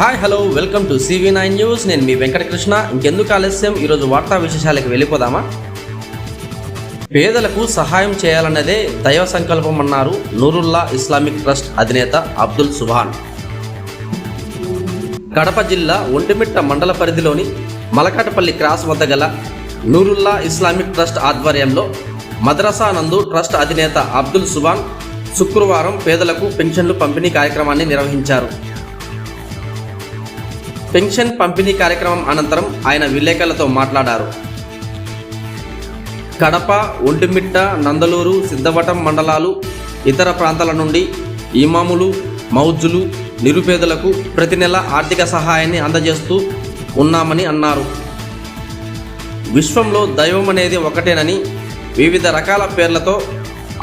Hi hello welcome to CV9 news. నేను మీ వెంకటకృష్ణ. ఇంకెందుకు ఆలస్యం, ఈరోజు వార్తా విశేషాలకు వెళ్ళిపోదామా? పేదలకు సహాయం చేయాలన్నదే దైవ సంకల్పం అన్నారు నూరుల్లా ఇస్లామిక్ ట్రస్ట్ అధినేత అబ్దుల్ సుభాన్. కడప జిల్లా ఒంటిమిట్ట మండల పరిధిలోని మలకాటపల్లి క్రాస్ వద్ద గల నూరుల్లా ఇస్లామిక్ ట్రస్ట్ ఆధ్వర్యంలో మద్రసా నందు ట్రస్ట్ అధినేత అబ్దుల్ సుభాన్ శుక్రవారం పేదలకు పెన్షన్లు పంపిణీ కార్యక్రమాన్ని నిర్వహించారు. పెన్షన్ పంపిణీ కార్యక్రమం అనంతరం ఆయన విలేకరులతో మాట్లాడారు. కడప, ఒంటిమిట్ట, నందలూరు, సిద్ధవటం మండలాలు, ఇతర ప్రాంతాల నుండి ఇమాములు, మౌజులు, నిరుపేదలకు ప్రతి నెల ఆర్థిక సహాయాన్ని అందజేస్తూ ఉన్నామని అన్నారు. విశ్వంలో దైవం అనేది ఒకటేనని, వివిధ రకాల పేర్లతో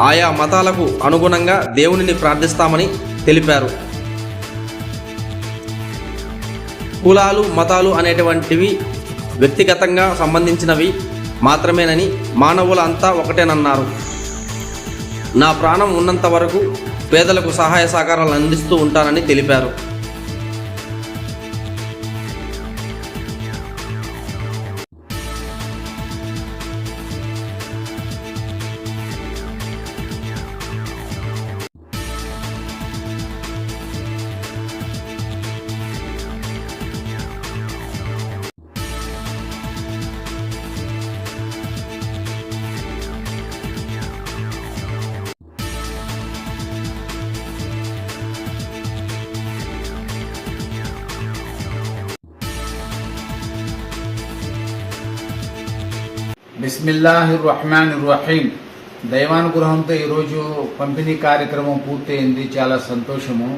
ఆయా మతాలకు అనుగుణంగా దేవునిని ప్రార్థిస్తామని తెలిపారు. కులాలు, మతాలు అనేటువంటివి వ్యక్తిగతంగా సంబంధించినవి మాత్రమేనని, మానవుల అంతా ఒకటేనన్నారు. నా ప్రాణం ఉన్నంత వరకు పేదలకు సహాయ సహకారాలు అందిస్తూ ఉంటానని తెలిపారు. బిస్మిల్లాహిర్రహ్మానిర్రహీం. దైవానుగ్రహంతో ఈరోజు పంపిణీ కార్యక్రమం పూర్తయింది. చాలా సంతోషము.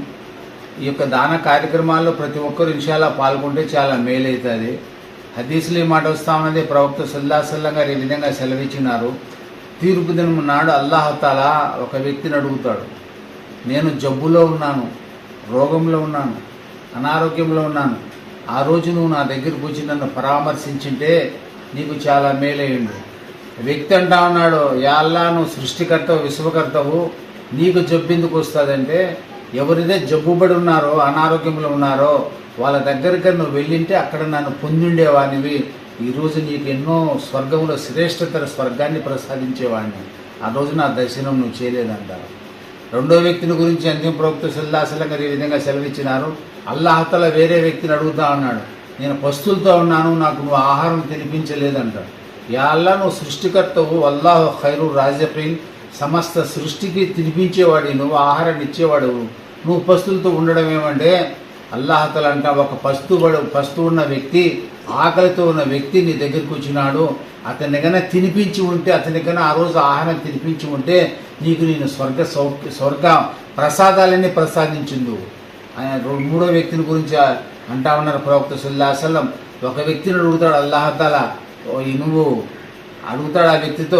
ఈ యొక్క దాన కార్యక్రమాల్లో ప్రతి ఒక్కరు ఇన్షాల్లా పాల్గొంటే చాలా మేలవుతుంది. హదీసులు ఈ మాట వస్తా ఉన్నది, ప్రవక్త సల్లల్లాహు అలైహి వసల్లం గారు ఈ విధంగా సెలవిచ్చినారు. తీర్పు దినం నాడు అల్లాహుతాలా ఒక వ్యక్తిని అడుగుతాడు, నేను జబ్బులో ఉన్నాను, రోగంలో ఉన్నాను, అనారోగ్యంలో ఉన్నాను, ఆ రోజు నువ్వు నా దగ్గరకు వచ్చి నన్ను పరామర్శించింటే నీకు చాలా మేలయ్యిండు. వ్యక్తి అంటా ఉన్నాడు, యా అల్లా నువ్వు సృష్టికర్తవు, విశ్వకర్తవు, నీకు జబ్బు ఎందుకు వస్తుందంటే ఎవరిదే జబ్బుబడి ఉన్నారో, అనారోగ్యంలో ఉన్నారో వాళ్ళ దగ్గరికి నువ్వు వెళ్ళింటే అక్కడ నన్ను పొందుండేవాడివి. ఈరోజు నీకు ఎన్నో స్వర్గంలో శ్రేష్టతర స్వర్గాన్ని ప్రసాదించేవాడిని. ఆ రోజు నా దర్శనం నువ్వు చేయలేదంటారు. రెండో వ్యక్తిని గురించి అంతిమ ప్రవక్త సల్లల్లాహు అలైహి వసల్లం గారు ఈ విధంగా సెలవిచ్చినారు. అల్లాహ్ వేరే వ్యక్తిని అడుగుతా ఉన్నాడు, నేను పస్తులతో ఉన్నాను, నాకు నువ్వు ఆహారం తినిపించలేదంటాడు. యా అల్లా నువ్వు సృష్టికర్తవు, అల్లాహ్ ఖైరు రాజిఖీన్, సమస్త సృష్టికి తినిపించేవాడి, నువ్వు ఆహారాన్ని ఇచ్చేవాడు, నువ్వు పస్తులతో ఉండడం ఏమంటే అల్లాహ్ అంట ఒక పస్తు ఉన్న వ్యక్తి, ఆకలితో ఉన్న వ్యక్తి నీ దగ్గరికి వచ్చినాడు, అతనికైనా తినిపించి ఉంటే, అతనికైనా ఆ రోజు ఆహారం తినిపించి ఉంటే నీకు నేను స్వర్గ ప్రసాదాలన్నీ ప్రసాదించిండు. ఆయన మూడో వ్యక్తిని గురించి అంటా ఉన్నారు ప్రవక్త సల్లల్లాహు అలైహి వసల్లం. ఒక వ్యక్తిని అడుగుతాడు అల్లాహతాలా, నువ్వు అడుగుతాడు ఆ వ్యక్తితో,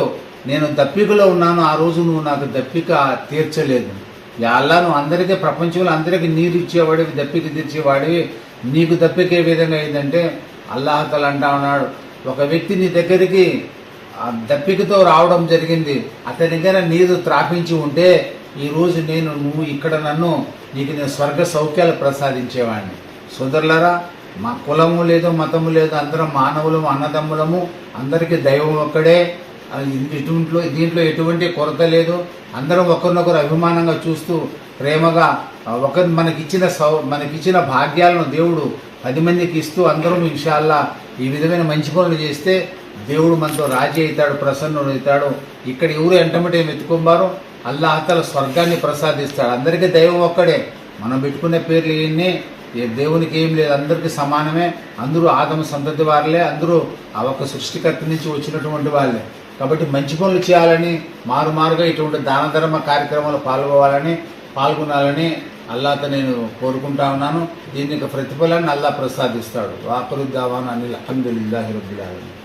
నేను దప్పికలో ఉన్నాను, ఆ రోజు నువ్వు నాకు దప్పిక తీర్చలేదు. అల్లా నువ్వు అందరికీ, ప్రపంచంలో అందరికీ నీరు ఇచ్చేవాడివి, దప్పిక తీర్చేవాడివి, నీకు దప్పిక ఏ విధంగా అయిందంటే అల్లాహతాలా అంటా ఉన్నాడు, ఒక వ్యక్తి నీ దగ్గరికి దప్పికతో రావడం జరిగింది, అతనికైనా నీరు త్రాపించి ఉంటే ఈరోజు నువ్వు ఇక్కడ నీకు నేను స్వర్గ సౌఖ్యాలు ప్రసాదించేవాడిని. సోదరులారా, మా కులము లేదు, మతము లేదు, అందరం మానవులము, అన్నదమ్ములము, అందరికీ దైవం ఒక్కడే. దీంట్లో ఎటువంటి కొరత లేదు. అందరం ఒకరినొకరు అభిమానంగా చూస్తూ ప్రేమగా మనకిచ్చిన భాగ్యాలను దేవుడు 10 మందికి ఇస్తూ అందరం ఇన్షాల్లా ఈ విధమైన మంచి పనులు చేస్తే దేవుడు మనతో రాజీ అవుతాడు, ప్రసన్నుడు అవుతాడు. ఇక్కడ ఎవరు ఎంటమంటే వెతుకుమారు అల్లాహతాలా స్వర్గాన్ని ప్రసాదిస్తాడు. అందరికీ దైవం ఒక్కడే. మనం పెట్టుకునే పేర్లు ఇవన్నీ దేవునికి ఏం లేదు, అందరికీ సమానమే. అందరూ ఆదమ సంతతి వారులే, అందరూ ఆ ఒక్క సృష్టికర్త నుంచి వచ్చినటువంటి వాళ్ళే. కాబట్టి మంచి పనులు చేయాలని, మారుమారుగా ఇటువంటి దాన ధర్మ కార్యక్రమాలు పాల్గొనాలని అల్లాహ్తో నేను కోరుకుంటా ఉన్నాను. దీనికి ప్రతిఫలాన్ని అల్లాహ్ ప్రసాదిస్తాడు. వాఖిరు దావానా అనిల్ హమ్దులిల్లాహి రబ్బిల్ ఆలమీన్.